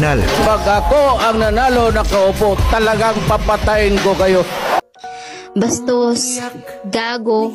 Rizal. Pag ako ang nanalo na kaupo, talagang papatayin ko kayo. Bastos, gago,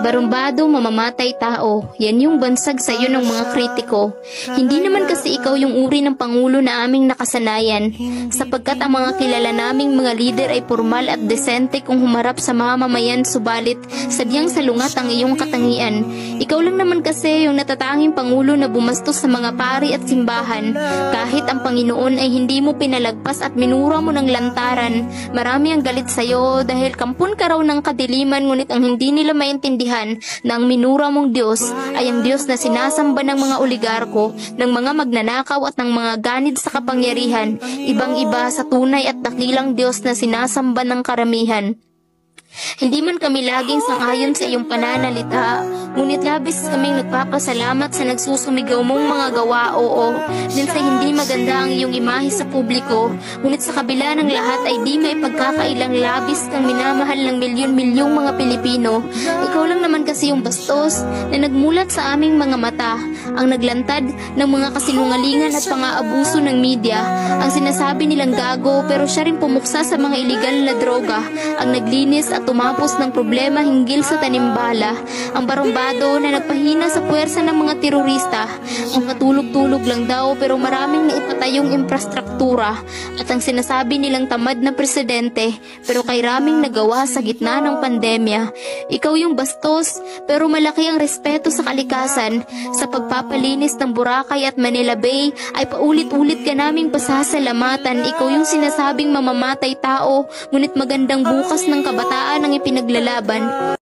barumbado, mamamatay tao. Yan yung bansag sa'yo ng mga kritiko. Hindi naman kasi ikaw yung uri ng pangulo na aming nakasanayan, sapagkat ang mga kilala naming mga lider ay formal at desente kung humarap sa mamamayan, subalit sadyang salungat ang iyong katangian. Ikaw lang naman kasi yung natatanging pangulo na bumastos sa mga pari at simbahan. Kahit ang Panginoon ay hindi mo pinalagpas at minura mo ng lantaran, marami ang galit sa'yo dahil kampun ka raw ng kadiliman, ngunit ang hindi nila maintindihan na ang minura mong Diyos ay ang Diyos na sinasamba ng mga oligarko, ng mga magnanakaw at ng mga ganid sa kapangyarihan, ibang-iba sa tunay at dakilang Diyos na sinasamba ng karamihan. Hindi man kami laging sangayon sa iyong pananalita, ngunit labis kaming nagpapasalamat sa nagsusumigaw mong mga gawa, oo, din sa hindi maganda ang iyong imahe sa publiko, ngunit sa kabila ng lahat ay di may pagkakailang labis kang minamahal ng milyon-milyong mga Pilipino. Ikaw lang naman kasi yung bastos na nagmulat sa aming mga mata, ang naglantad ng mga kasinungalingan at pang-aabuso ng media, ang sinasabi nilang gago pero siya rin pumuksa sa mga iligal na droga, ang naglinis at tumapos ng problema hinggil sa tanimbala, ang barumbado na nagpahina sa puwersa ng mga terorista, ang katulog-tulog lang daw pero maraming naipatayong infrastruktura, at ang sinasabi nilang tamad na presidente pero kay raming nagawa sa gitna ng pandemya. Ikaw yung bastos pero malaki ang respeto sa kalikasan. Sa pagpapalinis ng Boracay at Manila Bay ay paulit-ulit ka naming pasasalamatan. Ikaw yung sinasabing mamamatay tao, ngunit magandang bukas ng kabataan ang ipinaglalaban.